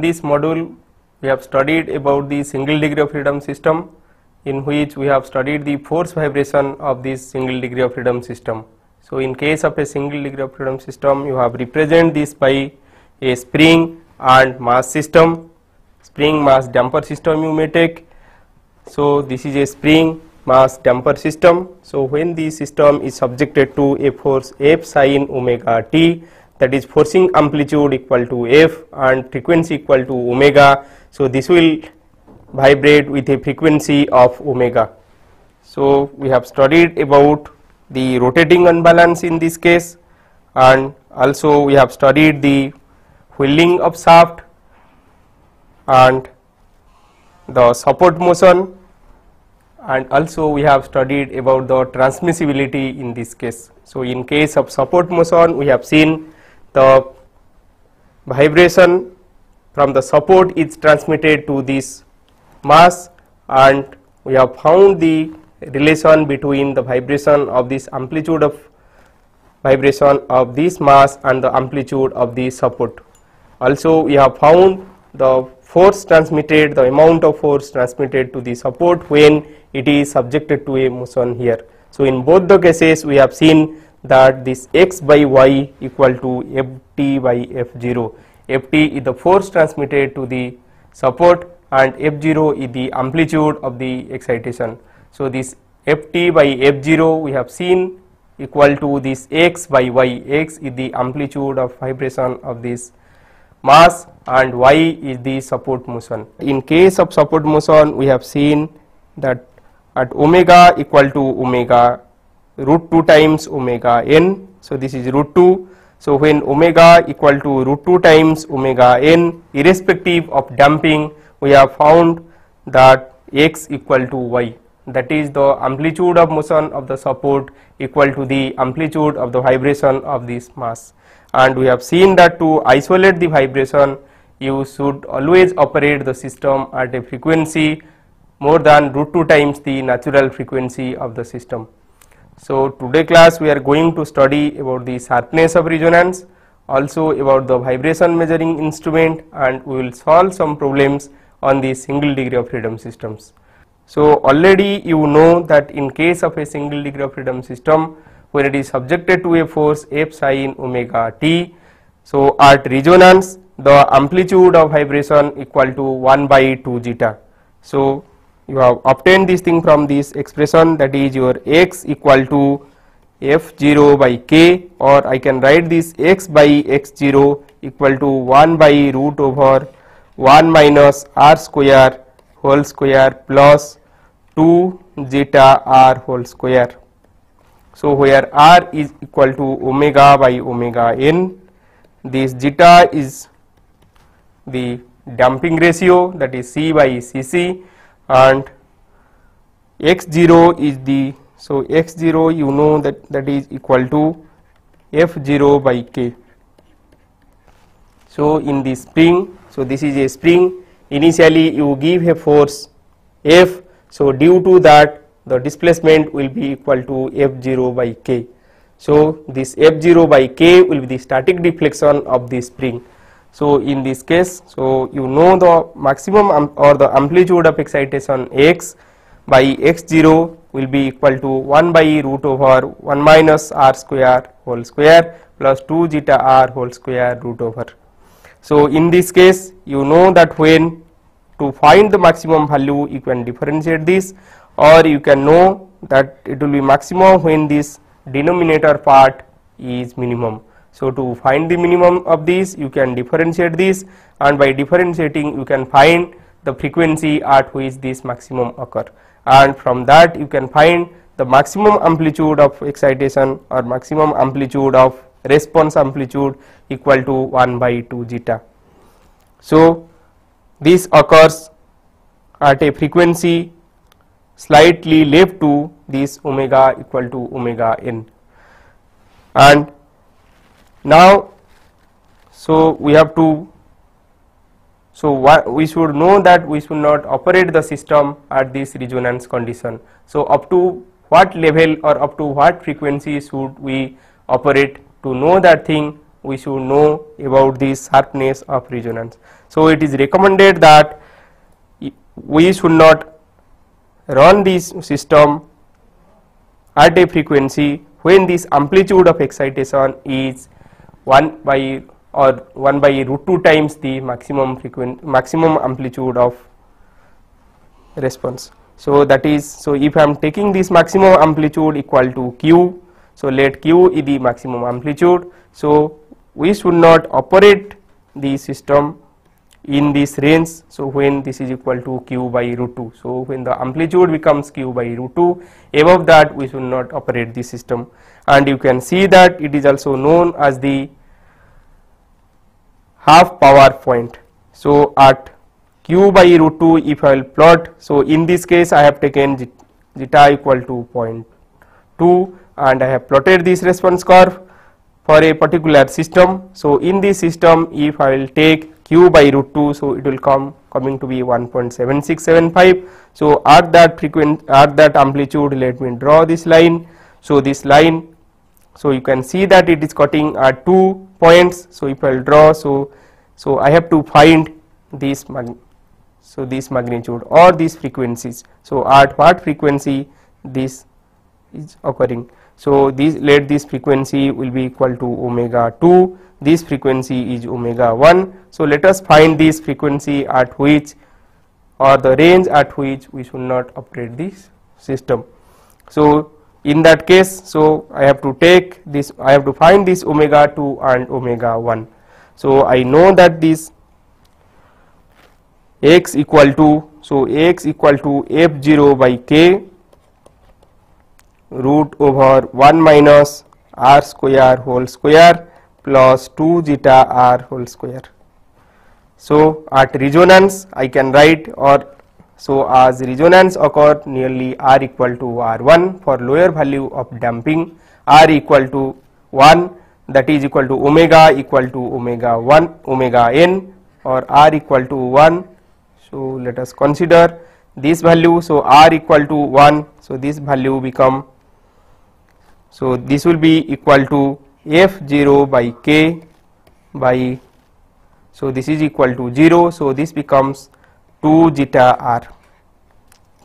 this module we have studied about the single degree of freedom system, in which we have studied the force vibration of this single degree of freedom system. So in case of a single degree of freedom system, you have represent this by a spring and mass system, spring mass damper system you may take. So this is a spring mass damper system. So when the system is subjected to a force F sin omega t, that is forcing amplitude equal to F and frequency equal to omega, so this will vibrate with a frequency of omega. So we have studied about the rotating unbalance in this case, and also we have studied the wheeling of shaft and the support motion, and also we have studied about the transmissibility in this case. So in case of support motion, we have seen the vibration from the support is transmitted to this mass, and we have found the relation between the vibration of this amplitude of vibration of this mass and the amplitude of the support. Also we have found the force transmitted, the amount of force transmitted to the support when it is subjected to a motion here. So in both the cases we have seen that this x by y equal to ft by f0. Ft is the force transmitted to the support and f0 is the amplitude of the excitation. So this ft by f0 we have seen equal to this x by y. X is the amplitude of vibration of this mass and y is the support motion. In case of support motion, we have seen that at omega equal to omega root 2 times omega n, so this is root 2. So when omega equal to root 2 times omega n, irrespective of damping, we have found that x equal to y, that is the amplitude of motion of the support equal to the amplitude of the vibration of this mass. And we have seen that to isolate the vibration, you should always operate the system at a frequency more than root 2 times the natural frequency of the system. So today class we are going to study about the sharpness of resonance, also about the vibration measuring instrument, and we will solve some problems on the single degree of freedom systems. So already you know that in case of a single degree of freedom system, when it is subjected to a force F sin omega t, so at resonance the amplitude of vibration equal to 1 by 2 zeta. So you have obtained this thing from this expression, that is your x equal to f0 by k, or I can write this x by x0 equal to 1 by root over 1 minus r square whole square plus 2 zeta r whole square. So where r is equal to omega by omega n, this zeta is the damping ratio, that is c by cc, and x0 is the, so x0 you know that is equal to f0 by k. So in the spring, so this is a spring, initially you give a force F, so due to that the displacement will be equal to f0 by k. So this f0 by k will be the static deflection of the spring. So in this case, so you know the maximum or the amplitude of excitation x by x0 will be equal to 1 by root over 1 minus r square whole square plus 2 zeta r whole square root over. So in this case you know that when to find the maximum value you can differentiate this, or you can know that it will be maximum when this denominator part is minimum. So to find the minimum of this you can differentiate this, and by differentiating you can find the frequency at which this maximum occur, and from that you can find the maximum amplitude of excitation or maximum amplitude of response amplitude equal to 1 by 2 zeta. So this occurs at a frequency slightly left to this omega equal to omega n. And now so we have to, so we should know that we should not operate the system at this resonance condition. So up to what level or up to what frequency should we operate? To know that thing we should know about the sharpness of resonance. So it is recommended that we should not run this system at a frequency when this amplitude of excitation is 1 by root 2 times the maximum amplitude of response. So that is, so if I am taking this maximum amplitude equal to q, so let q is the maximum amplitude. So we should not operate the system in this range. So when this is equal to q by root 2, so when the amplitude becomes q by root 2, above that we should not operate the system. And you can see that it is also known as the half power point. So at q by root 2, if I will plot, so in this case I have taken zeta equal to 0.2 and I have plotted this response curve for a particular system. So in this system, if I will take q by root 2, so it will coming to be 1.7675. So at that amplitude, let me draw this line. So this line, so you can see that it is cutting at 2 points. So if I will draw, so I have to find this this magnitude or these frequencies. So at what frequency this is occurring. So let this frequency will be equal to omega 2, this frequency is omega 1. So let us find this frequency at which, or the range at which we should not operate this system. So in that case, so I have to take this, I have to find this omega 2 and omega 1. So I know that this x equal to, so x equal to f0 by k root over 1 minus r square whole square plus 2 zeta r whole square. So at resonance I can write, or so as resonance occur nearly r equal to r1, for lower value of damping r equal to 1, that is equal to omega equal to omega 1 omega n, or r equal to 1. So let us consider this value. So r equal to 1, so this value become, so this will be equal to f0 by k by, so this is equal to 0, so this becomes 2 zeta r.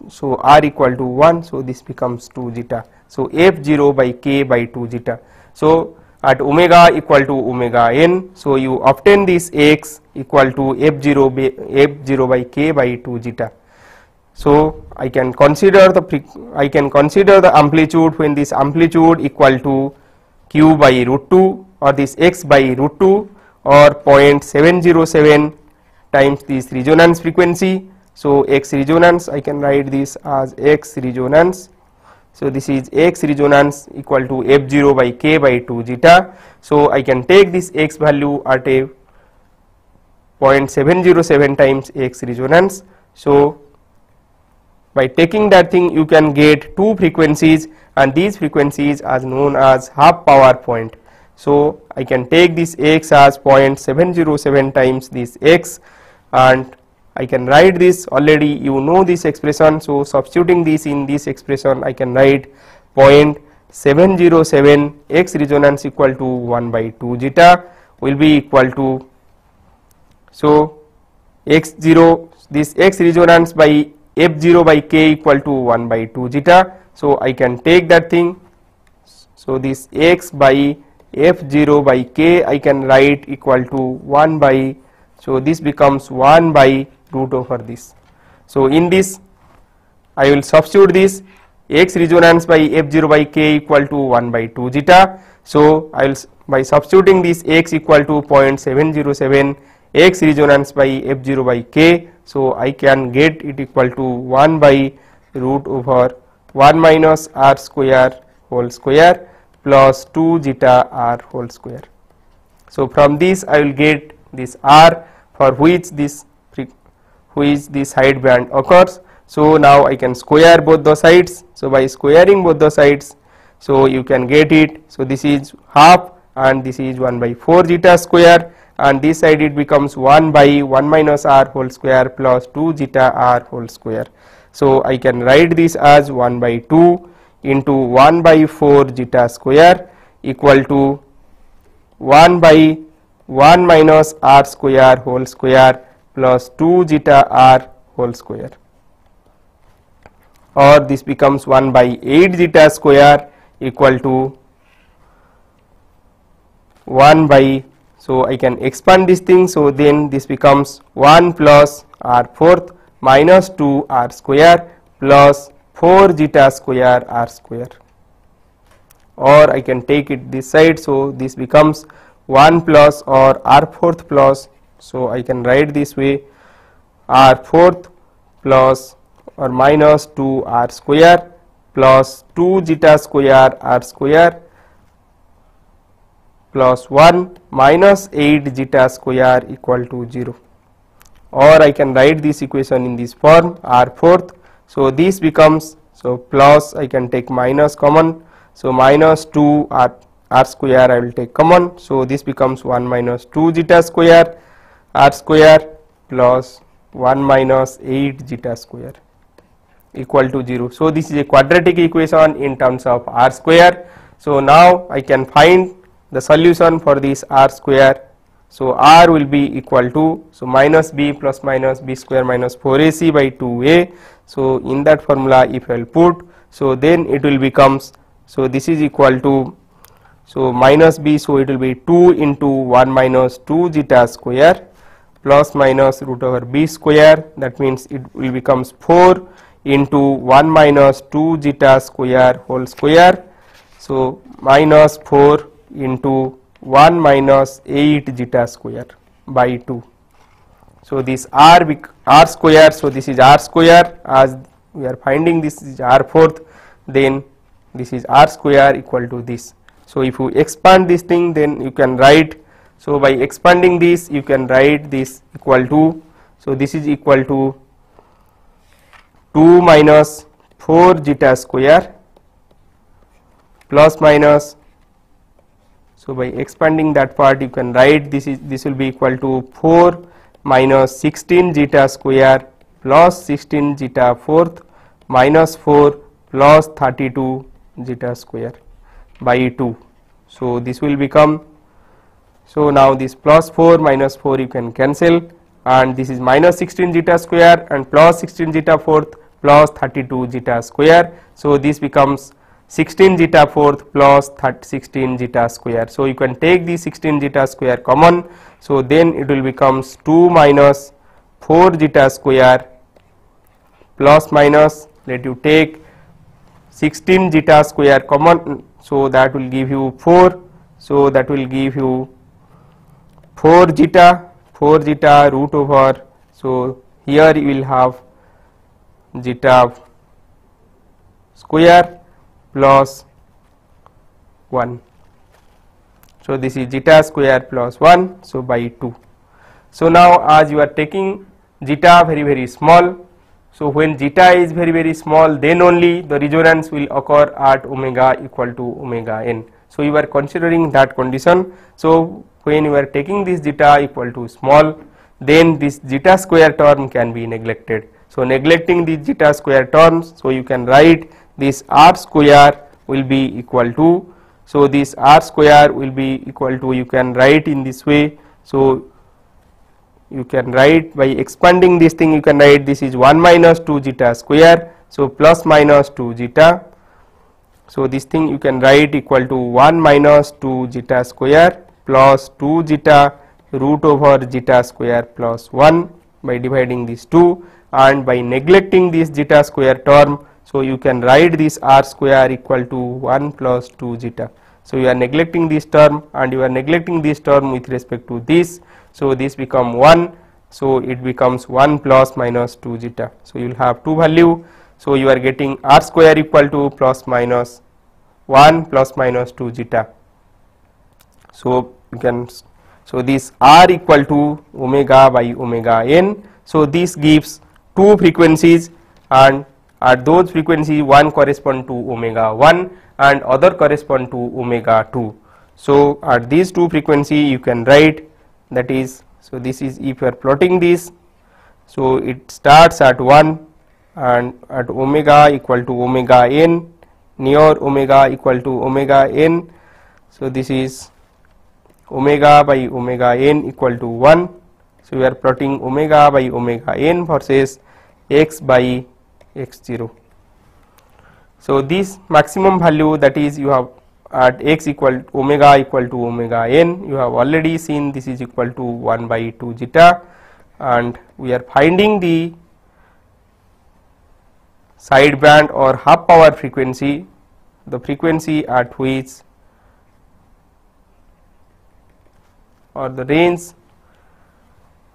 So r equal to 1, so this becomes 2 zeta. So f0 by k by 2 zeta. So at omega equal to omega n, so you obtain this x equal to f0 by k by 2 zeta. So I can consider the amplitude when this amplitude equal to q by root 2 or this x by root 2 or 0.707 times this resonance frequency. So x resonance, I can write this as x resonance. So this is x resonance equal to f0 by k by 2 zeta. So I can take this x value at a 0.707 times x resonance. So by taking that thing you can get two frequencies, and these frequencies are known as half power point. So I can take this x as 0.707 times this x, and I can write this, already you know this expression. So substituting this in this expression, I can write 0.707 x resonance equal to 1 by 2 zeta will be equal to, so x0, this x resonance by f0 by k equal to 1 by 2 zeta. So I can take that thing. So this x by f0 by k I can write equal to 1 by, so this becomes 1 by root over this. So in this I will substitute this x resonance by f0 by k equal to 1 by 2 zeta. So I will, by substituting this x equal to 0.707 x resonance by f0 by k, so I can get it equal to 1 by root over 1 minus r square whole square plus 2 zeta r whole square. So from this I will get this r for which this sideband occurs. So now I can square both the sides. So by squaring both the sides, so you can get it. So this is half and this is 1 by 4 zeta square, and this side it becomes 1 by 1 minus r whole square plus 2 zeta r whole square. So I can write this as 1 by 2 into 1 by 4 zeta square equal to 1 by 1 minus r square whole square plus 2 zeta r whole square, or this becomes 1 by 8 zeta square equal to 1 by, so I can expand this thing, so then this becomes 1 plus r fourth minus 2 r square plus 4 zeta square r square, or I can take it this side, so this becomes 1 plus or r fourth plus, so I can write this way, r fourth plus or minus 2 r square plus 2 zeta square r square plus 1 minus 8 zeta square equal to 0, or I can write this equation in this form, r fourth, so this becomes, so plus I can take minus common, so minus 2 r square I will take common, so this becomes 1 minus 2 zeta square r square plus 1 minus 8 zeta square equal to 0. So this is a quadratic equation in terms of r square. So now I can find the solution for this r square. So r will be equal to, so minus b plus minus b square minus 4ac by 2a. So in that formula if I will put, so then it will becomes, so this is equal to, so minus b, so it will be 2 into 1 minus 2 zeta square plus minus root over b square, that means it will becomes 4 into 1 minus 2 zeta square whole square, so minus 4 into 1 minus 8 zeta square by 2. So this r square, so this is r square, as we are finding this is r fourth, then this is r square equal to this. So if you expand this thing, then you can write, so by expanding this you can write this equal to, so this is equal to 2 minus 4 zeta square plus minus, so by expanding that part you can write this will be equal to 4 minus 16 zeta square plus 16 zeta fourth minus 4 plus 32 zeta square by 2. So this will become, so now this plus 4 minus 4 you can cancel, and this is minus 16 zeta square and plus 16 zeta fourth plus 32 zeta square. So this becomes 16 zeta fourth plus 16 zeta square. So you can take the 16 zeta square common, so then it will becomes 2 minus 4 zeta square plus minus, let you take 16 zeta square common, so that will give you 4, so that will give you 4 zeta root over, so here you will have zeta square plus 1, so this is zeta square plus 1, so by 2. So now as you are taking zeta very small, so when zeta is very small, then only the resonance will occur at omega equal to omega n. So you are considering that condition. So when you are taking this zeta equal to small, then this zeta square term can be neglected. So neglecting the zeta square terms, so you can write this r square will be equal to, so this r square will be equal to, you can write in this way, so you can write by expanding this thing, you can write this is 1 minus 2 zeta square, so plus minus 2 zeta, so this thing you can write equal to 1 minus 2 zeta square plus 2 zeta root over zeta square plus 1 by dividing these 2, and by neglecting this zeta square term, so you can write this r square equal to 1 plus 2 zeta. So you are neglecting this term and you are neglecting this term with respect to this, so this become 1, so it becomes 1 plus minus 2 zeta. So you will have two value, so you are getting r square equal to plus minus 1 plus minus 2 zeta. So you can, so this r equal to omega by omega n, so this gives two frequencies, and at those frequencies one correspond to omega 1 and other correspond to omega 2. So at these two frequency you can write, that is, so this is if you are plotting this, so it starts at 1 and at omega equal to omega n, near omega equal to omega n, so this is omega by omega n equal to 1. So we are plotting omega by omega n versus x by x0. So this maximum value, that is you have at x equal omega equal to omega n, you have already seen this is equal to 1 by 2 zeta, and we are finding the sideband or half power frequency, the frequency at which, or the range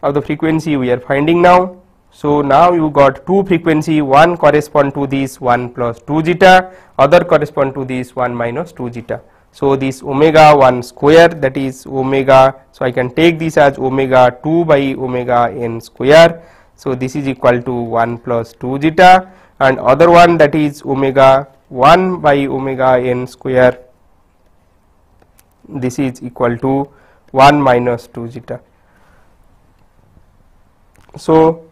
of the frequency we are finding now. So now you got two frequency, one correspond to this 1 plus 2 zeta, other correspond to this 1 minus 2 zeta. So this omega 1 square, that is omega, so I can take this as omega 2 by omega n square. So this is equal to 1 plus 2 zeta, and other one, that is omega 1 by omega n square, this is equal to 1 minus 2 zeta. So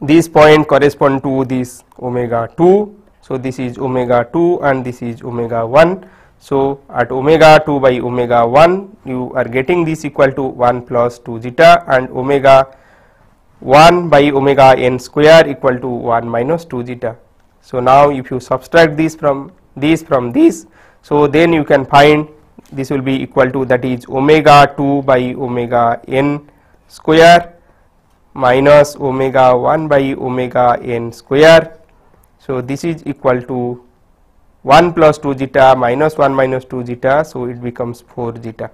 this point correspond to this omega 2. So this is omega 2 and this is omega 1. So at omega 2 by omega 1 you are getting this equal to 1 plus 2 zeta, and omega 1 by omega n square equal to 1 minus 2 zeta. So now if you subtract this from this, so then you can find this will be equal to, that is omega 2 by omega n square minus omega 1 by omega n square. So this is equal to 1 plus 2 zeta minus 1 minus 2 zeta, so it becomes 4 zeta.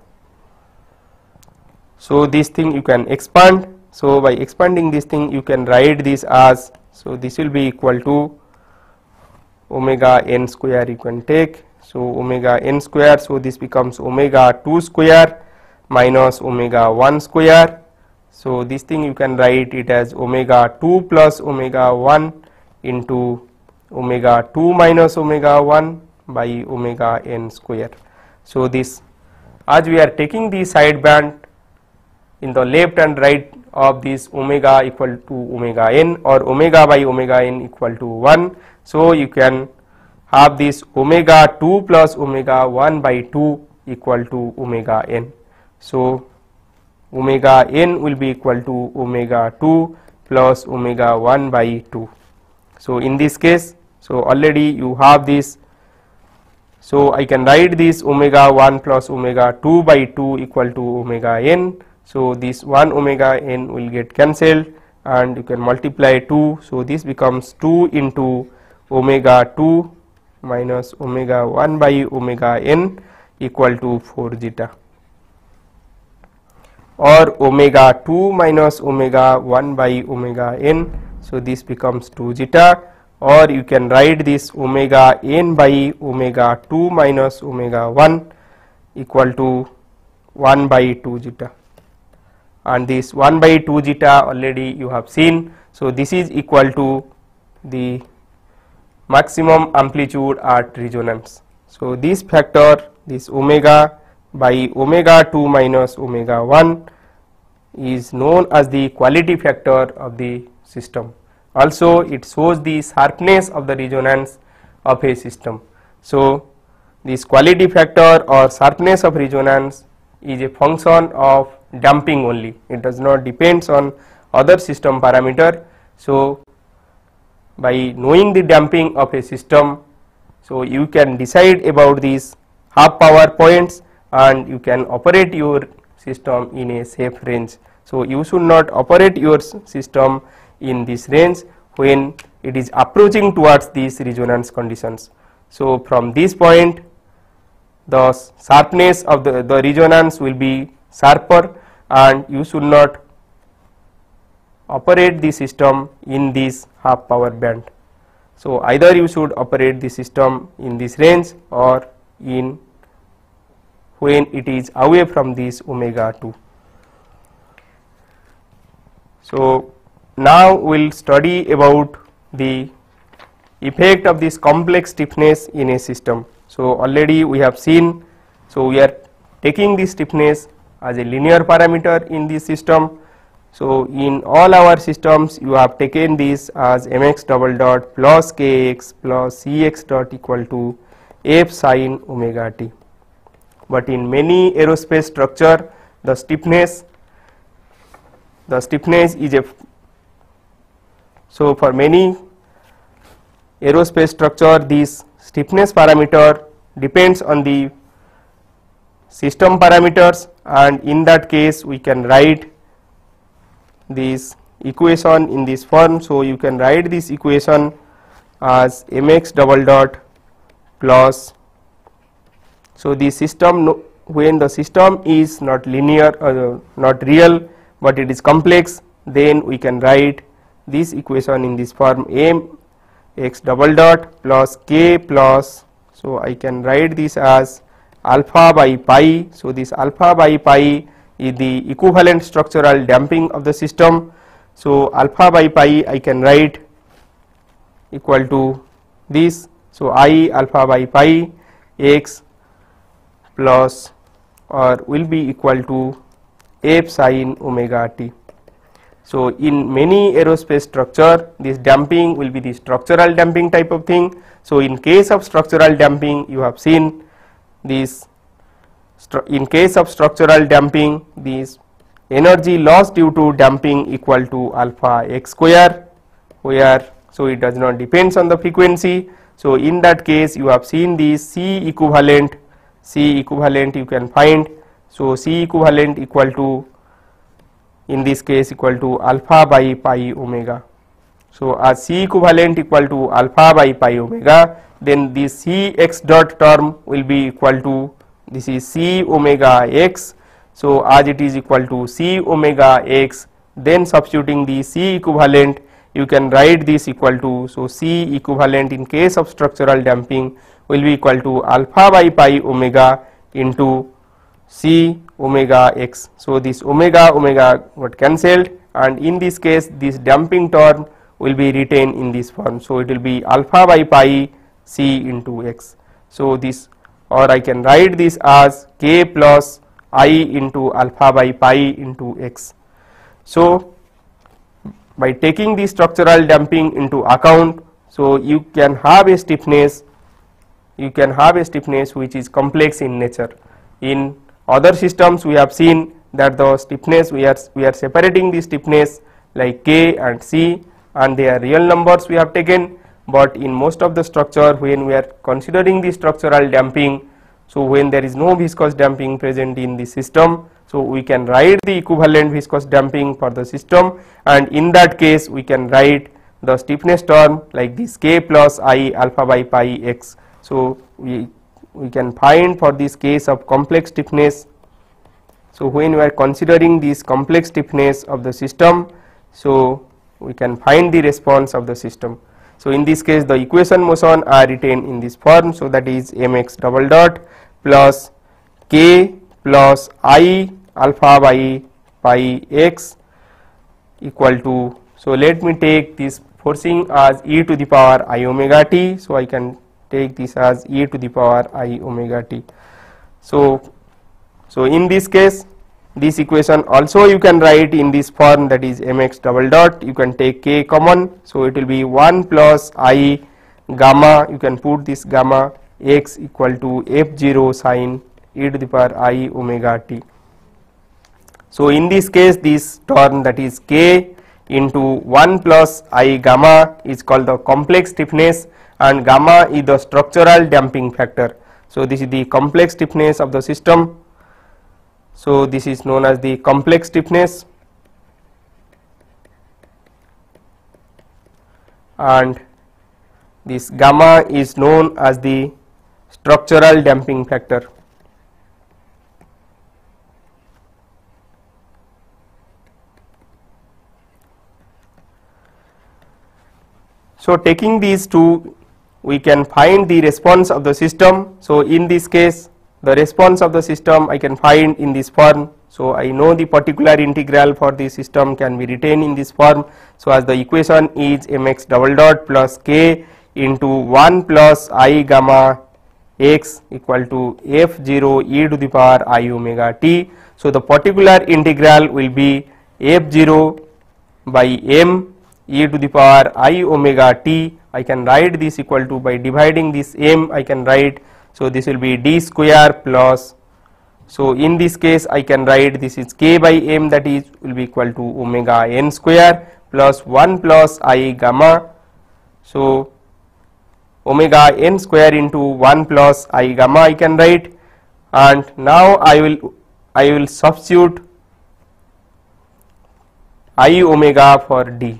So this thing you can expand. So by expanding this thing you can write this as, so this will be equal to omega n square you can take. So omega n square, so this becomes omega 2 square minus omega 1 square. So this thing you can write it as omega 2 plus omega 1 into omega 2 minus omega 1 by omega n square. So this, as we are taking the sideband in the left and right of this omega equal to omega n, or omega by omega n equal to 1, so you can have this omega 2 plus omega 1 by 2 equal to omega n. So omega n will be equal to omega 2 plus omega 1 by 2. So in this case, so already you have this, so I can write this omega 1 plus omega 2 by 2 equal to omega n. So this 1 omega n will get cancelled and you can multiply 2. So this becomes 2 into omega 2 minus omega 1 by omega n equal to 4 zeta, or omega 2 minus omega 1 by omega n. So this becomes 2 zeta, or you can write this omega n by omega 2 minus omega 1 equal to 1 by 2 zeta, and this 1 by 2 zeta already you have seen. So this is equal to the maximum amplitude at resonance. So this factor, this omega by omega 2 minus omega 1 is known as the quality factor of the system. Also it shows the sharpness of the resonance of a system. So this quality factor or sharpness of resonance is a function of damping only, it does not depends on other system parameter. So by knowing the damping of a system, so you can decide about these half power points and you can operate your system in a safe range. So you should not operate your system in this range when it is approaching towards these resonance conditions. So from this point the sharpness of the resonance will be sharper and you should not operate the system in this half power band. So either you should operate the system in this range or in when it is away from this omega 2. So now we will study about the effect of this complex stiffness in a system. So already we have seen, so we are taking this stiffness as a linear parameter in this system. So in all our systems you have taken this as mx double dot plus kx plus cx dot equal to f sin omega t. but in many aerospace structure the stiffness is a, so for many aerospace structure this stiffness parameter depends on the system parameters, and in that case we can write this equation in this form. So you can write this equation as mx double dot plus, so the system, when the system is not linear not real but it is complex, then we can write this equation in this form mx double dot plus k plus, so I can write this as alpha by pi. So this alpha by pi is the equivalent structural damping of the system. So alpha by pi I can write equal to this, so I alpha by pi x plus or will be equal to f sin omega t. So in many aerospace structure this damping will be the structural damping type of thing. So in case of structural damping you have seen this, in case of structural damping this energy loss due to damping equal to alpha x square, where so it does not depends on the frequency. So in that case you have seen this C equivalent you can find, so C equivalent equal to, in this case equal to alpha by pi omega. So as C equivalent equal to alpha by pi omega, then this C x dot term will be equal to, this is C omega x. So as it is equal to C omega x, then substituting the C equivalent you can write this equal to, so C equivalent in case of structural damping will be equal to alpha by pi omega into C omega x. So this omega got cancelled, and in this case this damping term will be retained in this form. So it will be alpha by pi C into x. So this, or I can write this as k plus I into alpha by pi into x. So by taking the structural damping into account, so you can have a stiffness which is complex in nature. In other systems we have seen that the stiffness, we are separating the stiffness like k and c, and they are real numbers we have taken, but in most of the structure when we are considering the structural damping, so when there is no viscous damping present in the system, so we can write the equivalent viscous damping for the system, and in that case we can write the stiffness term like this k plus I alpha by pi x. So we can find for this case of complex stiffness, so when we are considering this complex stiffness of the system, so we can find the response of the system. So in this case the equation motion are written in this form, so that is mx double dot plus k plus I alpha by pi x equal to, so let me take this forcing as e to the power I omega t, so I can take this as e to the power I omega t. So in this case this equation also you can write in this form, that is mx double dot, you can take k common, so it will be 1 plus I gamma, you can put this gamma x equal to f0 sin e to the power I omega t. So in this case this term, that is k into 1 plus I gamma, is called the complex stiffness, and gamma is the structural damping factor. So this is the complex stiffness of the system. So this is known as the complex stiffness, and this gamma is known as the structural damping factor. So taking these two we can find the response of the system. So in this case the response of the system I can find in this form. So I know the particular integral for the system can be written in this form. So as the equation is mx double dot plus k into 1 plus I gamma x equal to f0 e to the power I omega t. So the particular integral will be f0 by m e to the power I omega t. I can write this equal to, by dividing this m I can write, so this will be d square plus So in this case I can write this is k by m, that is will be equal to omega n square plus 1 plus I gamma. So omega n square into 1 plus I gamma I can write, and now I will substitute I omega for d.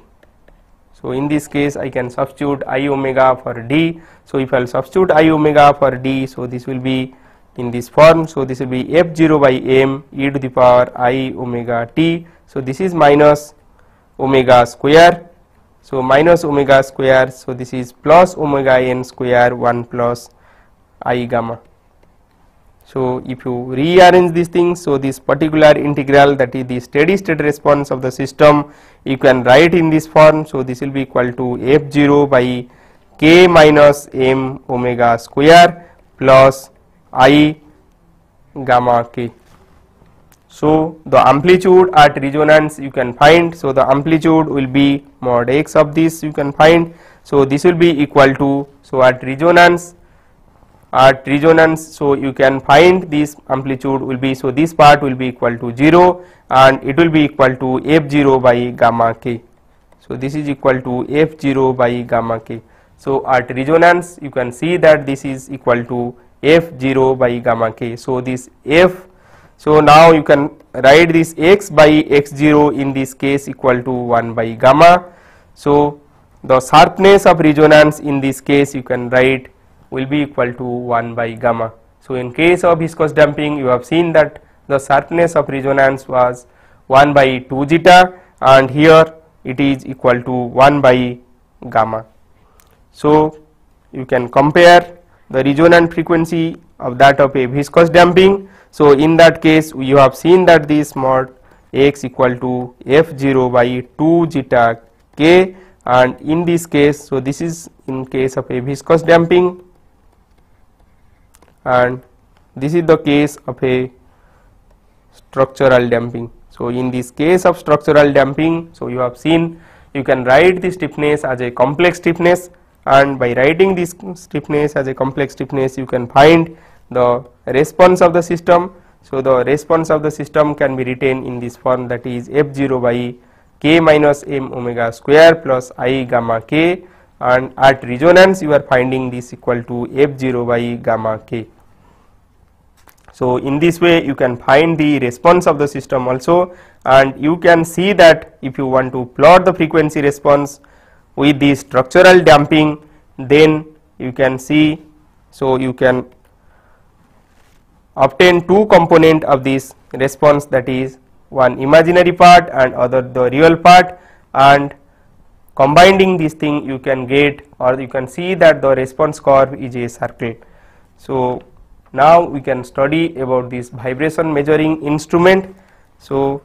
So in this case I can substitute I omega for d. So if I will substitute I omega for d, so this will be in this form. So this will be f0 by m e to the power I omega t. So this is minus omega square. So minus omega square. So this is plus omega n square 1 plus I gamma. So if you rearrange these things, so this particular integral, that is the steady state response of the system, you can write in this form. So this will be equal to f0 by k minus m omega square plus I gamma k. So the amplitude at resonance you can find. So the amplitude will be mod x of this you can find. So this will be equal to, so at resonance, so you can find this amplitude will be, so this part will be equal to 0 and it will be equal to f0 by gamma k. So this is equal to f0 by gamma k. So at resonance you can see that this is equal to f0 by gamma k. So this f, so now you can write this x by x0 in this case equal to 1 by gamma. So the sharpness of resonance in this case you can write will be equal to 1 by gamma. So in case of viscous damping you have seen that the sharpness of resonance was 1 by 2 zeta, and here it is equal to 1 by gamma. So you can compare the resonant frequency of that of a viscous damping. So in that case you have seen that this mod x equal to f0 by 2 zeta k, and in this case, so this is in case of a viscous damping, and this is the case of a structural damping. So in this case of structural damping, so you have seen you can write the stiffness as a complex stiffness, and by writing this stiffness as a complex stiffness you can find the response of the system. So the response of the system can be written in this form, that is f0 by k minus m omega square plus I gamma k, and at resonance you are finding this equal to f0 by gamma k. So in this way you can find the response of the system also, and you can see that if you want to plot the frequency response with the structural damping, then you can see, so you can obtain two component of this response, that is one imaginary part and other the real part, and combining this thing you can get, or you can see that the response curve is a circle. So now we can study about this vibration measuring instrument. So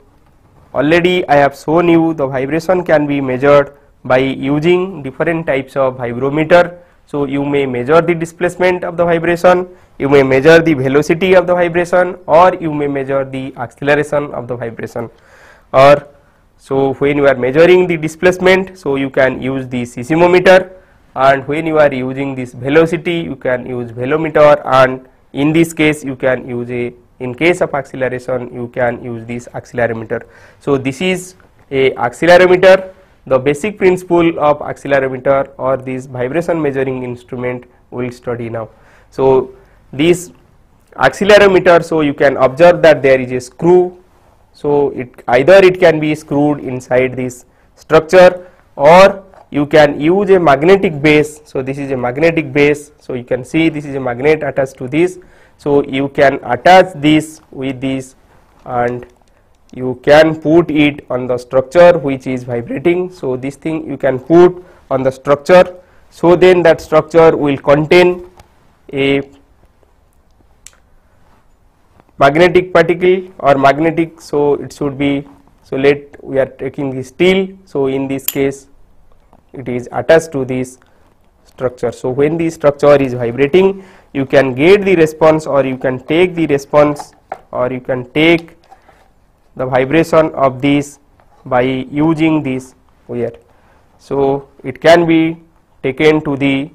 already I have shown you the vibration can be measured by using different types of vibrometer. So you may measure the displacement of the vibration, you may measure the velocity of the vibration, or you may measure the acceleration of the vibration. Or so when you are measuring the displacement, so you can use the seismometer, and when you are using this velocity you can use velometer, and in this case you can use in case of acceleration you can use this accelerometer. So this is a accelerometer. The basic principle of accelerometer or this vibration measuring instrument we will study now. So this accelerometer, so you can observe that there is a screw. So either it can be screwed inside this structure, or you can use a magnetic base. So this is a magnetic base. So you can see this is a magnet attached to this. So you can attach this with this, and you can put it on the structure which is vibrating. So this thing you can put on the structure, so then that structure will contain a magnetic particle or magnetic, so it should be, so we are taking the steel, so in this case it is attached to this structure. So when the structure is vibrating you can get the response, or you can take the response, or you can take the vibration of this by using this wire. So it can be taken to the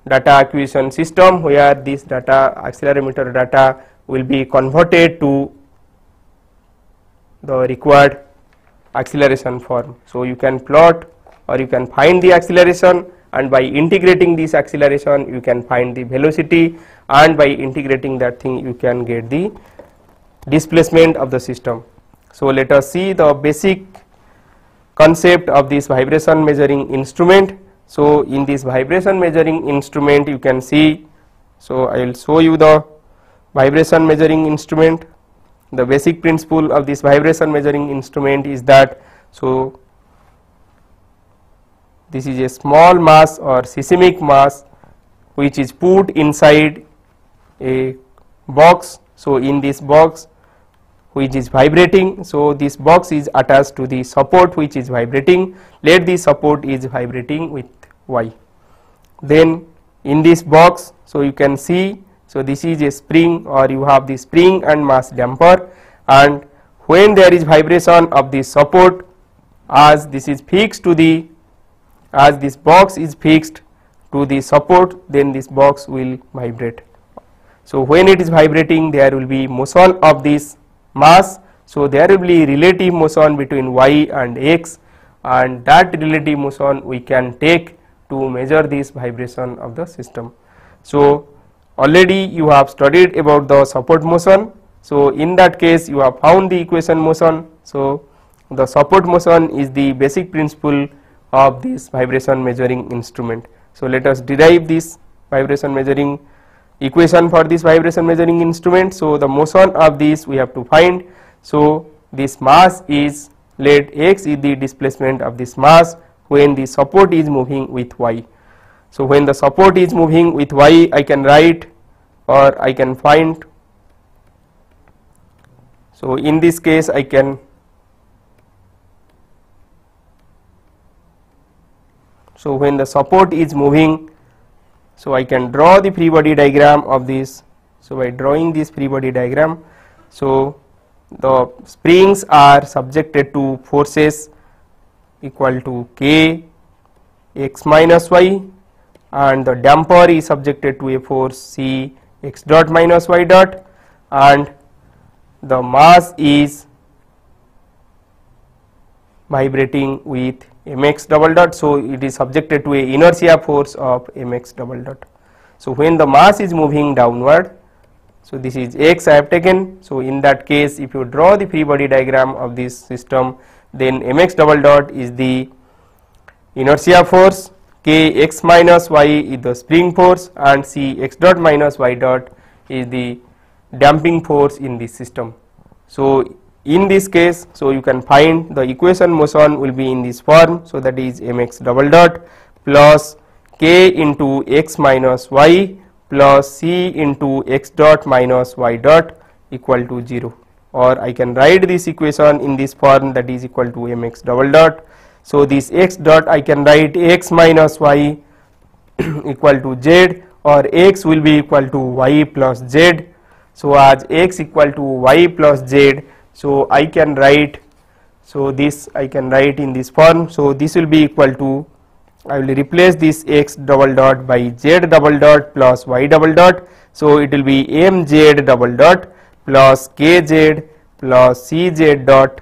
data acquisition system, where this data accelerometer data will be converted to the required acceleration form. So you can plot or you can find the acceleration, and by integrating this acceleration you can find the velocity, and by integrating that thing you can get the displacement of the system. So let us see the basic concept of this vibration measuring instrument. So in this vibration measuring instrument you can see, so I will show you the vibration measuring instrument. The basic principle of this vibration measuring instrument is that, so this is a small mass or seismic mass which is put inside a box. So in this box which is vibrating, so this box is attached to the support which is vibrating. Let the support is vibrating with y. Then in this box, so you can see, so this is a spring, or you have the spring and mass damper, and when there is vibration of the support, as this is fixed to the, as this box is fixed to the support, then this box will vibrate. So when it is vibrating, there will be motion of this mass, so there will be relative motion between y and x, and that relative motion we can take to measure this vibration of the system. So already you have studied about the support motion. So in that case you have found the equation motion. So the support motion is the basic principle of this vibration measuring instrument. So let us derive this vibration measuring equation for this vibration measuring instrument. So the motion of this we have to find. So this mass is, let x is the displacement of this mass when the support is moving with y. So when the support is moving with y, I can write or I can find, so in this case I can, so when the support is moving, so I can draw the free body diagram of this. So by drawing this free body diagram, so the springs are subjected to forces equal to k x minus y, and the damper is subjected to a force c x dot minus y dot, and the mass is vibrating with mx double dot. So it is subjected to a inertia force of mx double dot. So when the mass is moving downward, so this is x I have taken. So in that case, if you draw the free body diagram of this system, then mx double dot is the inertia force, k x minus y is the spring force, and c x dot minus y dot is the damping force in this system. So in this case, so you can find the equation motion will be in this form. So that is mx double dot plus k into x minus y plus c into x dot minus y dot equal to 0, or I can write this equation in this form, that is equal to mx double dot. So this x dot I can write x minus y equal to z, or x will be equal to y plus z. So as x equal to y plus z, so I can write, so this I can write in this form. So this will be equal to, I will replace this x double dot by z double dot plus y double dot. So it will be mz double dot plus kz plus cz dot,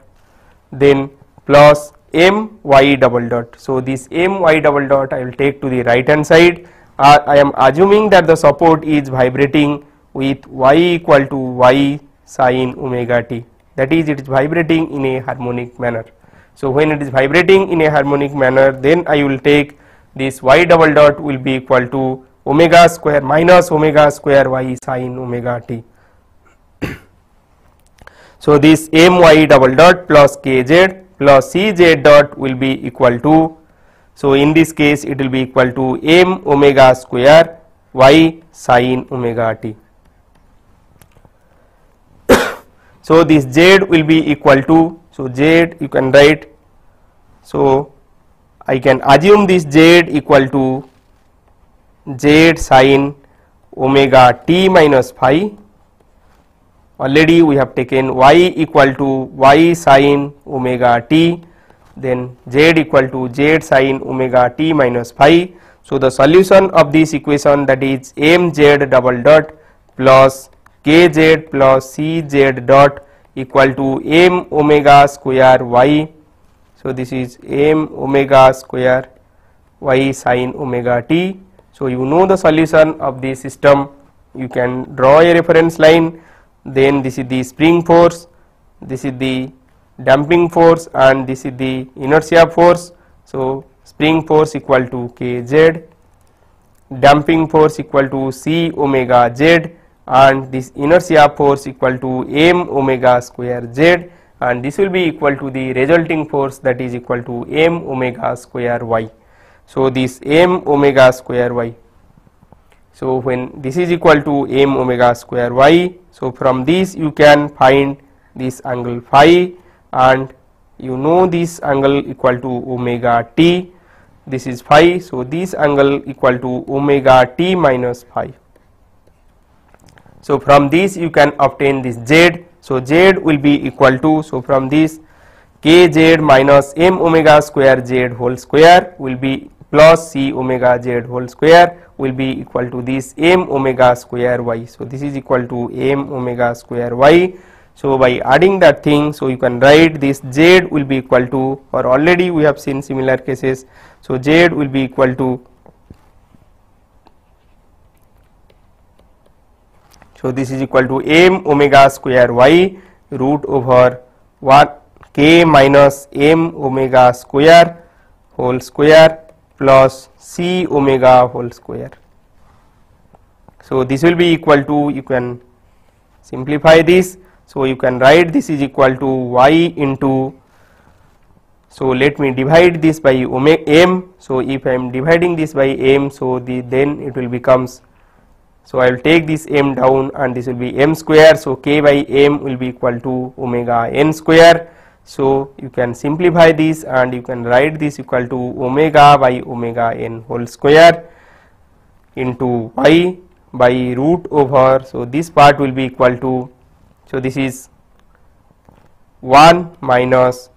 then plus my double dot. So this my double dot I will take to the right hand side. I am assuming that the support is vibrating with y equal to y sin omega t, that is it is vibrating in a harmonic manner. So when it is vibrating in a harmonic manner, then I will take this y double dot will be equal to omega square minus omega square y sin omega t. So this my double dot plus kz plus cz dot will be equal to, so in this case it will be equal to m omega square y sin omega t. So this z will be equal to, so z you can write, so I can assume this z equal to z sin omega t minus phi. Already we have taken y equal to y sin omega t, then z equal to z sin omega t minus phi. So the solution of this equation, that is mz double dot plus kz plus cz dot equal to m omega square y. So this is m omega square y sin omega t. So you know the solution of this system. You can draw a reference line. Then this is the spring force, this is the damping force, and this is the inertia force. So spring force equal to kz, damping force equal to c omega z, and this inertia force equal to m omega square z, and this will be equal to the resulting force, that is equal to m omega square y. So this m omega square y. So when this is equal to m omega square y, so from this you can find this angle phi, and you know this angle equal to omega t, this is phi. So this angle equal to omega t minus phi. So from this you can obtain this z. So z will be equal to, so from this kz minus m omega square z whole square will be plus c omega z whole square will be equal to this m omega square y. So this is equal to m omega square y. So by adding that thing, so you can write this z will be equal to, or already we have seen similar cases. So z will be equal to, so this is equal to m omega square y root over 1 k minus m omega square whole square plus c omega whole square. So this will be equal to, you can simplify this. So you can write this is equal to y into, so let me divide this by omega m. So if I am dividing this by m, so then it will becomes, so I will take this m down and this will be m square. So k by m will be equal to omega n square. So you can simplify this and you can write this equal to omega by omega n whole square into y by root over, so this part will be equal to, so this is 1 minus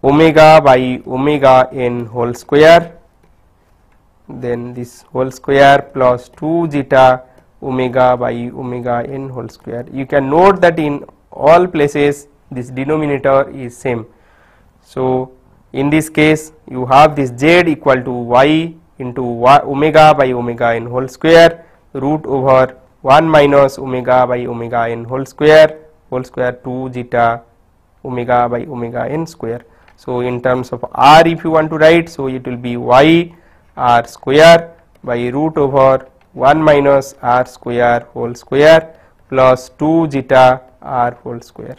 omega by omega n whole square, then this whole square plus 2 zeta omega by omega n whole square. You can note that in all places this denominator is same. So in this case you have this z equal to y into omega by omega n whole square root over 1 minus omega by omega n whole square 2 zeta omega by omega n square. So in terms of r, if you want to write, so it will be y r square by root over 1 minus r square whole square plus 2 zeta r whole square.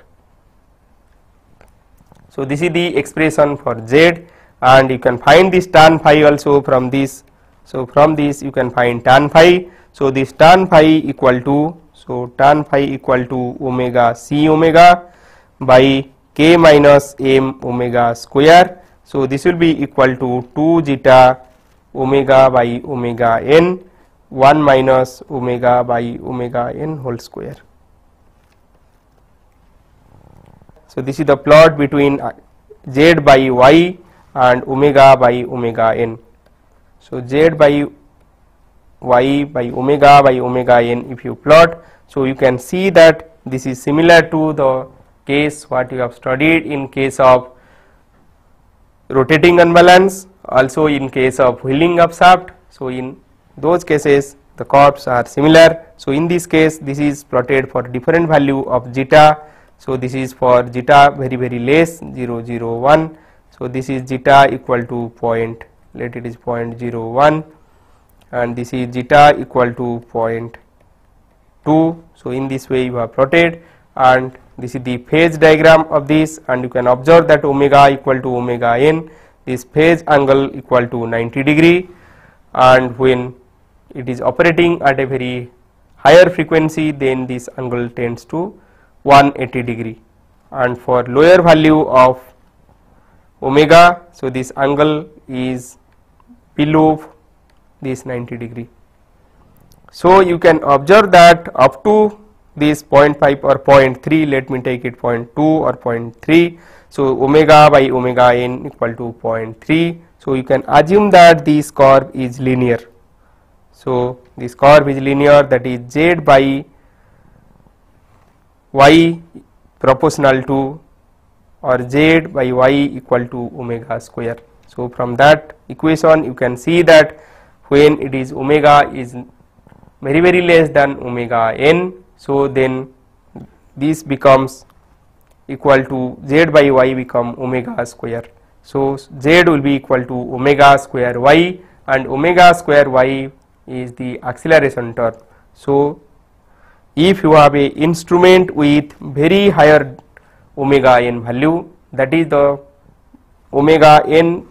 So this is the expression for z, and you can find this tan phi also from this. So from this you can find tan phi. So this tan phi equal to, so tan phi equal to omega c omega by k minus m omega square. So this will be equal to 2 zeta omega by omega n 1 minus omega by omega n whole square. So this is the plot between z by y and omega by omega n. So z by y by omega n, if you plot, so you can see that this is similar to the case what you have studied in case of rotating unbalance, also in case of wheeling of shaft. So in those cases the curves are similar. So in this case this is plotted for different value of zeta. So this is for zeta very less 0, 0, 1. So this is zeta equal to point, let it is 0.01, and this is zeta equal to 0.2. So in this way you have plotted, and this is the phase diagram of this, and you can observe that omega equal to omega n, this phase angle equal to 90 degree, and when it is operating at a very higher frequency, then this angle tends to 180 degree, and for lower value of omega, so this angle is below this 90 degree. So you can observe that up to this 0.5 or 0.3, let me take it 0.2 or 0.3. So omega by omega n equal to 0.3. So you can assume that this curve is linear. So this curve is linear, that is z by y proportional to, or z by y equal to omega square. So from that equation you can see that when it is omega is very less than omega n, so then this becomes equal to z by y become omega square. So z will be equal to omega square y, and omega square y is the acceleration term. So if you have a instrument with very higher omega n value, that is the omega n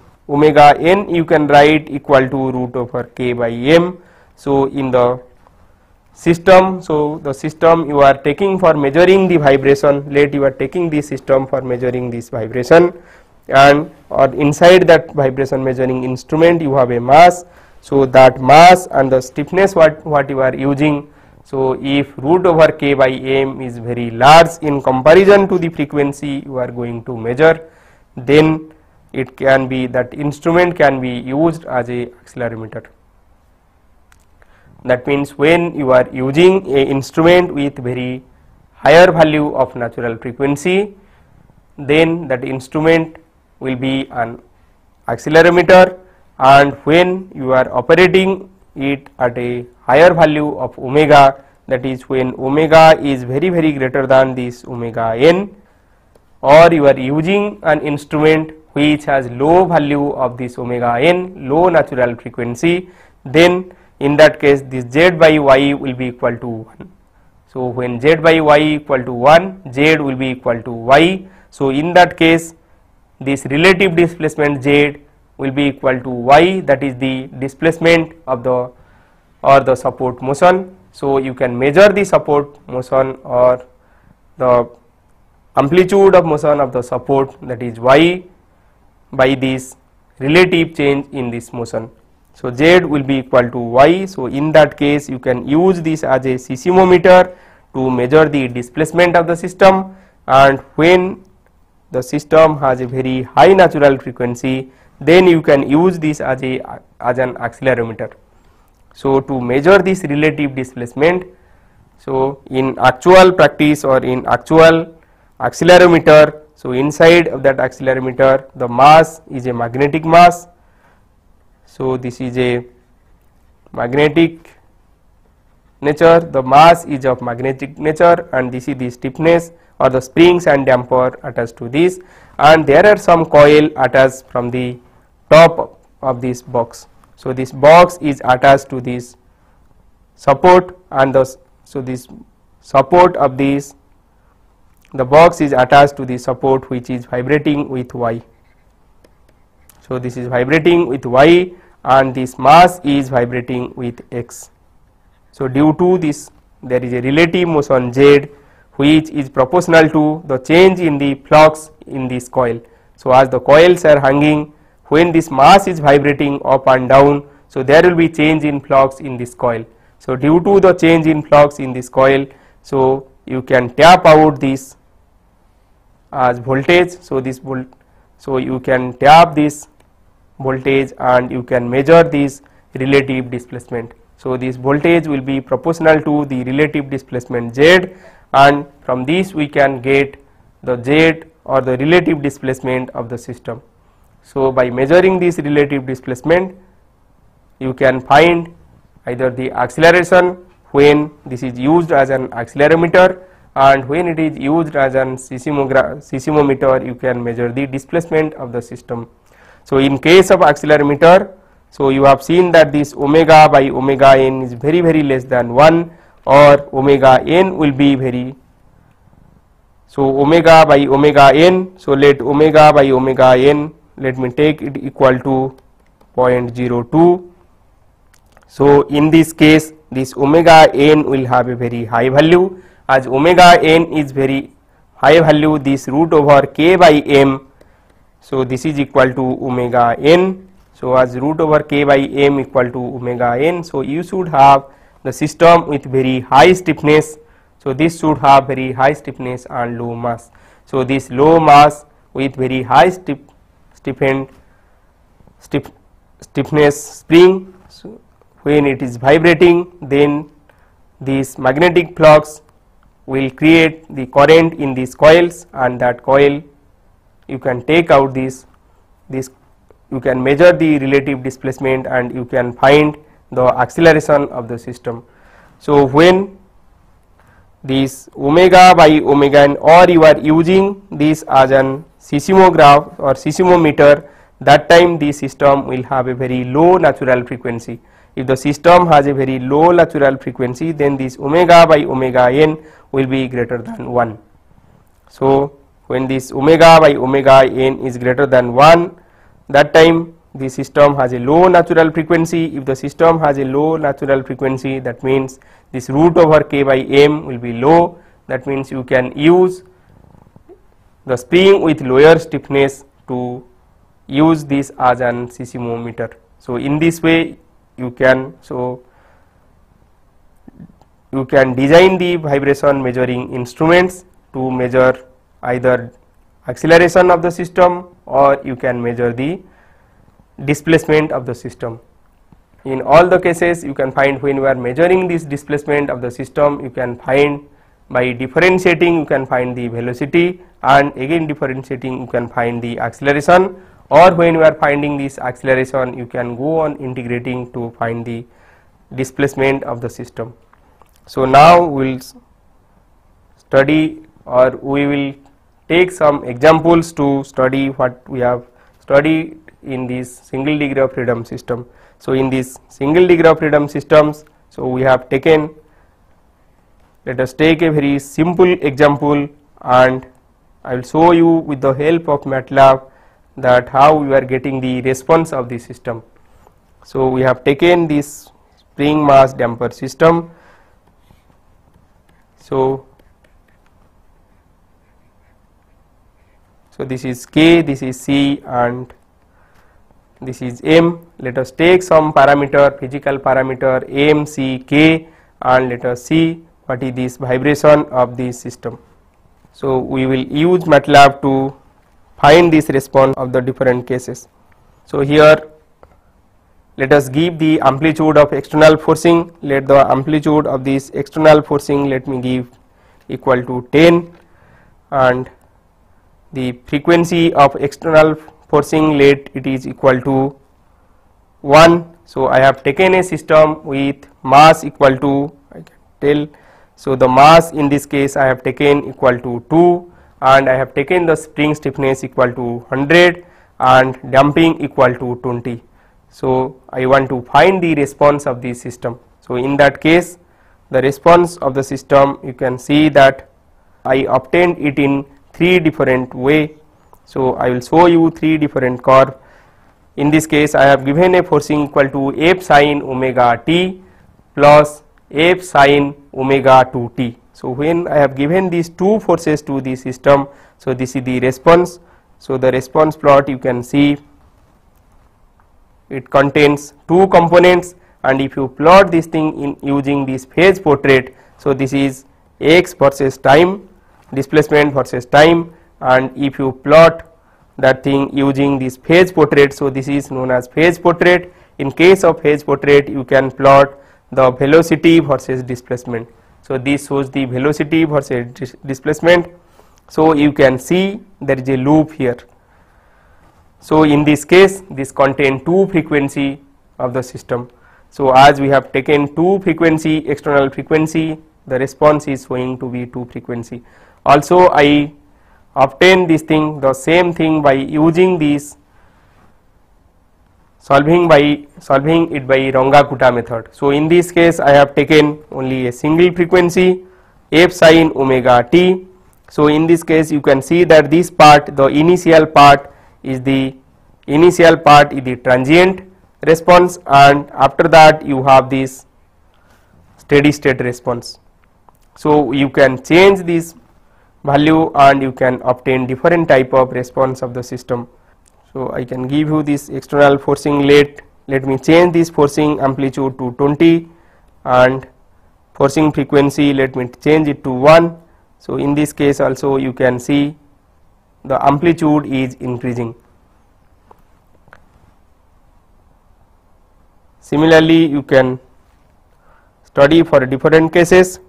you can write equal to root over k by m. So in the system, so the system you are taking for measuring the vibration, let you are taking the system for measuring this vibration, and or inside that vibration measuring instrument you have a mass. So that mass and the stiffness what you are using, so if root over k by m is very large in comparison to the frequency you are going to measure, then it can be, that instrument can be used as a accelerometer. That means when you are using a instrument with very higher value of natural frequency, then that instrument will be an accelerometer, and when you are operating it at a higher value of omega, that is when omega is very greater than this omega n, or you are using an instrument which has low value of this omega n, low natural frequency, then in that case this z by y will be equal to 1. So when z by y equal to 1, z will be equal to y. So in that case this relative displacement z will be equal to y, that is the displacement of the or the support motion. So you can measure the support motion or the amplitude of motion of the support, that is y, by this relative change in this motion. So z will be equal to y. So in that case you can use this as a seismometer to measure the displacement of the system, and when the system has a very high natural frequency, then you can use this as an accelerometer. So to measure this relative displacement, so in actual practice or in actual accelerometer, so inside of that accelerometer the mass is a magnetic mass. So this is a magnetic nature, the mass is of magnetic nature, and this is the stiffness or the springs and damper attached to this, and there are some coil attached from the top of this box. So this box is attached to this support, and so this support of this, the box is attached to the support which is vibrating with y. So this is vibrating with y, and this mass is vibrating with x. So due to this there is a relative motion z which is proportional to the change in the flux in this coil. So as the coils are hanging, when this mass is vibrating up and down, so there will be change in flux in this coil. So due to the change in flux in this coil, so you can tap out this as voltage. So this so you can tap this voltage and you can measure this relative displacement. So this voltage will be proportional to the relative displacement z, and from this we can get the z or the relative displacement of the system. So by measuring this relative displacement you can find either the acceleration when this is used as an accelerometer, and when it is used as an seismometer you can measure the displacement of the system. So in case of accelerometer, so you have seen that this omega by omega n is very less than 1, or omega n will be very, so omega by omega n, so let omega by omega n, let me take it equal to 0.02. So in this case this omega n will have a very high value. As omega n is very high value, this root over k by m, so this is equal to omega n. So as root over k by m equal to omega n, so you should have the system with very high stiffness. So this should have very high stiffness and low mass. So this low mass with very high stiffness spring. So when it is vibrating, then this magnetic flux will create the current in these coils, and that coil you can take out this you can measure the relative displacement and you can find the acceleration of the system. So when this omega by omega n, or you are using this as an seismograph or seismometer, that time the system will have a very low natural frequency. If the system has a very low natural frequency, then this omega by omega n will be greater than 1. So when this omega by omega n is greater than 1, that time the system has a low natural frequency. If the system has a low natural frequency, that means this root over k by m will be low. That means you can use the spring with lower stiffness to use this as an seismometer. So in this way you can design the vibration measuring instruments to measure either acceleration of the system, or you can measure the displacement of the system. In all the cases, you can find when you are measuring this displacement of the system, you can find by differentiating you can find the velocity, and again differentiating you can find the acceleration, or when you are finding this acceleration you can go on integrating to find the displacement of the system. So now we will study, or we will take some examples to study what we have studied in this single degree of freedom system. So in this single degree of freedom systems, so we have taken, let us take a very simple example, and I will show you with the help of MATLAB that how we are getting the response of the system. So we have taken this spring mass damper system. So this is K, this is C, and this is M. Let us take some parameter, physical parameter M, C, K, and let us see what is this vibration of this system. So we will use MATLAB to find this response of the different cases. So here let us give the amplitude of external forcing. Let the amplitude of this external forcing, let me give equal to 10, and the frequency of external forcing, let it is equal to 1. So I have taken a system with mass equal to, I can tell, so the mass in this case I have taken equal to 2, and I have taken the spring stiffness equal to 100 and damping equal to 20. So I want to find the response of the system. So in that case, the response of the system, you can see that I obtained it in 3 different way. So I will show you 3 different curve. In this case, I have given a forcing equal to f sin omega t plus f sin omega 2t. So when I have given these 2 forces to the system, so this is the response. So the response plot, you can see it contains 2 components, and if you plot this thing in using this phase portrait, so this is x versus time, displacement versus time, and if you plot that thing using this phase portrait, so this is known as phase portrait. In case of phase portrait, you can plot the velocity versus displacement. So this shows the velocity versus displacement. So you can see there is a loop here. So in this case, this contain 2 frequency of the system. So as we have taken 2 frequency, external frequency, the response is showing to be 2 frequency. Also I obtain this thing, the same thing, by using this solving it by Runge-Kutta method. So in this case, I have taken only a single frequency, f sin omega t. So in this case, you can see that this part, the initial part is the transient response, and after that you have this steady state response. So you can change this value and you can obtain different type of response of the system. So I can give you this external forcing, let me change this forcing amplitude to 20 and forcing frequency, let me change it to 1. So in this case also you can see the amplitude is increasing. Similarly, you can study for different cases.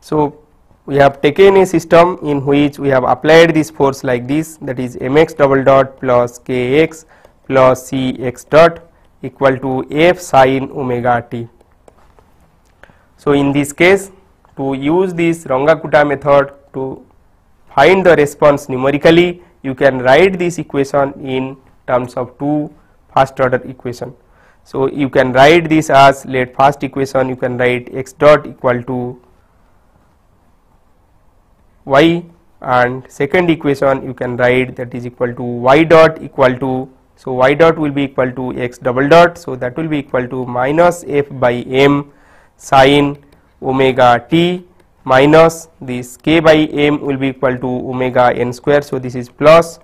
So, we have taken a system in which we have applied this force like this, that is mx double dot plus kx plus cx dot equal to f sin omega t. So, in this case, to use this Runge-Kutta method to find the response numerically, you can write this equation in terms of two first order equation. So, you can write this as, let first equation you can write x dot equal to y, and second equation you can write that is equal to y dot equal to, so y dot will be equal to x double dot, so that will be equal to minus f by m sin omega t minus this k by m will be equal to omega n square. So, this is plus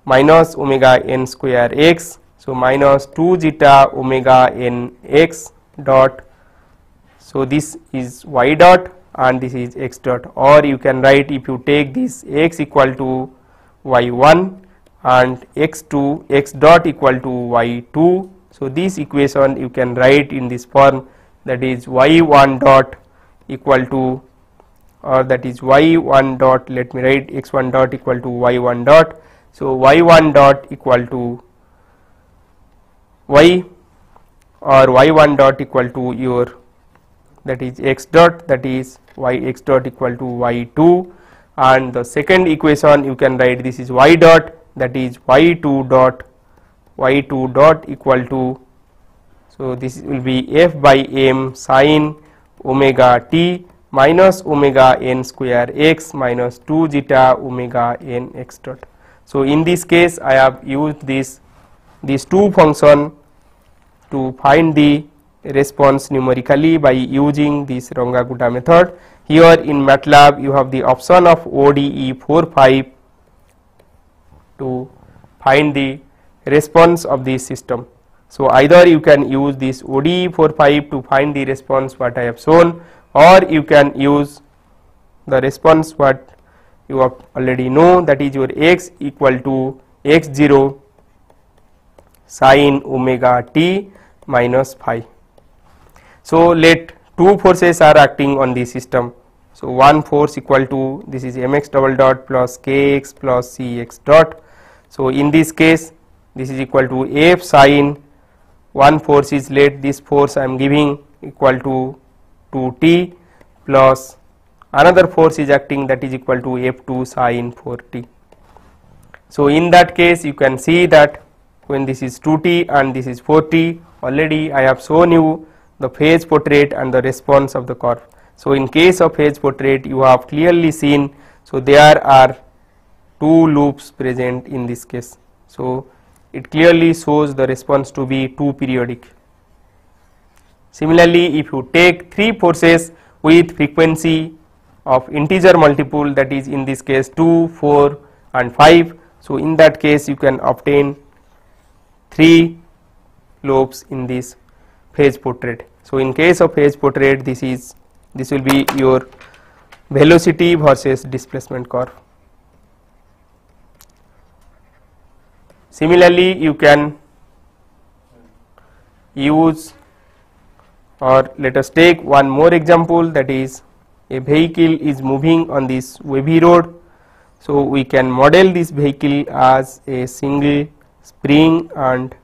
minus omega n square x, so minus 2 zeta omega n x dot, so this is y dot and this is x dot, or you can write, if you take this x equal to y1 and x2 x dot equal to y2, so this equation you can write in this form, that is y1 dot equal to, or that is y1 dot, let me write x1 dot equal to y1 dot, so y1 dot equal to y, or y1 dot equal to your, that is x dot, that is y x dot equal to y2, and the second equation you can write, this is y dot, that is y2 dot equal to, so this will be f by m sin omega t minus omega n square x minus 2 zeta omega n x dot. So, in this case I have used these two function to find the response numerically by using this Runge-Kutta method. Here in MATLAB you have the option of ODE 45 to find the response of this system. So, either you can use this ODE 45 to find the response what I have shown, or you can use the response what you have already know, that is your x equal to x0 sin omega t minus phi. So, let two forces are acting on the system. So, one force equal to, this is mx double dot plus kx plus cx dot. So, in this case this is equal to f sin, one force is, let this force I am giving equal to 2t plus another force is acting, that is equal to f2 sin 4t. So, in that case you can see that when this is 2t and this is 4t, already I have shown you the phase portrait and the response of the curve. So, in case of phase portrait you have clearly seen, so there are two loops present in this case. So, it clearly shows the response to be 2 periodic. Similarly, if you take three forces with frequency of integer multiple, that is in this case 2, 4 and 5, so in that case you can obtain 3 lobes in this phase portrait. So, in case of phase portrait this will be your velocity versus displacement curve. Similarly, you can use, or let us take one more example, that is a vehicle is moving on this wavy road. So, we can model this vehicle as a single spring and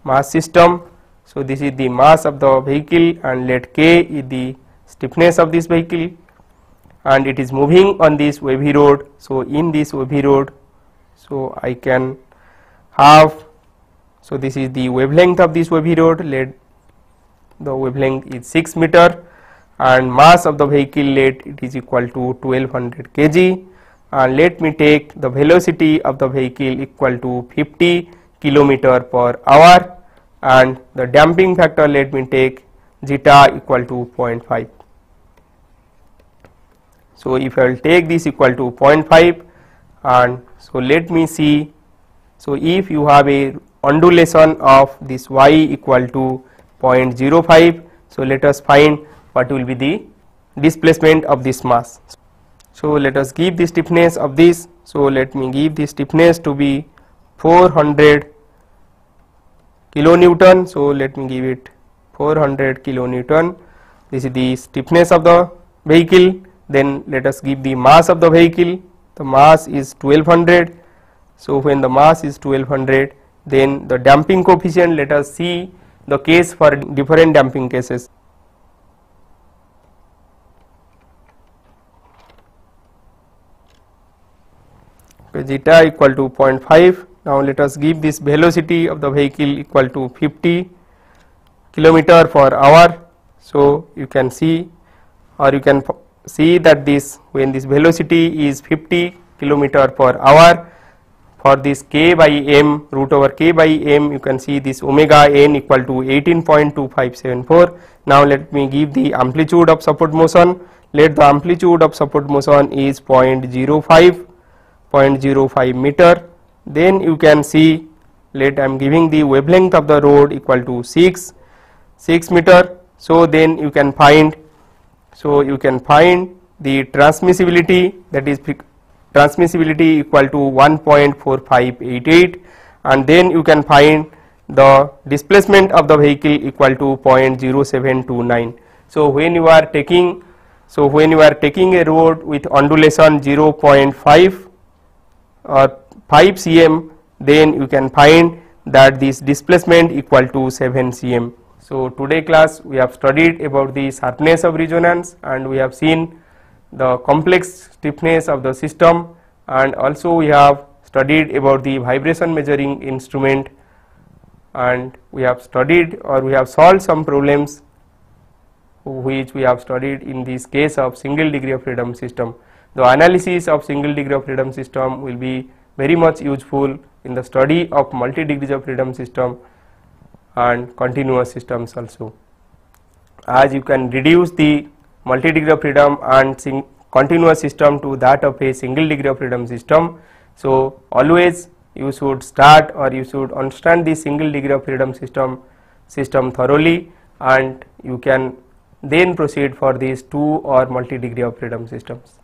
mass system. So, this is the mass of the vehicle and let k is the stiffness of this vehicle, and it is moving on this wavy road. So, in this wavy road, so I can have, so this is the wavelength of this wavy road, let the wavelength is 6 meter and mass of the vehicle, let it is equal to 1200 kg, and let me take the velocity of the vehicle equal to 50 kilometer per hour, and the damping factor let me take zeta equal to 0.5. So, if I will take this equal to 0.5, and so let me see, so if you have a undulation of this y equal to 0.05, so let us find what will be the displacement of this mass. So let us give the stiffness of this. So let me give the stiffness to be 400 kilonewton. So let me give it 400 kilonewton. This is the stiffness of the vehicle. Then let us give the mass of the vehicle. The mass is 1200. So when the mass is 1200, then the damping coefficient, let us see the case for different damping cases. Zeta equal to 0.5. Now let us give this velocity of the vehicle equal to 50 kilometer per hour. So you can see, or you can see that this, when this velocity is 50 kilometer per hour, for this k by m, root over k by m, you can see this omega n equal to 18.2574. Now let me give the amplitude of support motion. Let the amplitude of support motion is 0.05 meter. Then you can see, let I am giving the wavelength of the road equal to 6 meter. So then you can find, the transmissibility, that is transmissibility equal to 1.4588, and then you can find the displacement of the vehicle equal to 0.0729. So when you are taking a road with undulation 0.5 or 5 cm, then you can find that this displacement equal to 7 cm. So today class we have studied about the sharpness of resonance, and we have seen the complex stiffness of the system, and also we have studied about the vibration measuring instrument, and we have studied, or we have solved some problems which we have studied in this case of single degree of freedom system. The analysis of single degree of freedom system will be very much useful in the study of multi degrees of freedom system and continuous systems also, as you can reduce the multi degree of freedom and continuous system to that of a single degree of freedom system. So always you should start, or you should understand the single degree of freedom system thoroughly, and you can then proceed for these two or multi degree of freedom systems.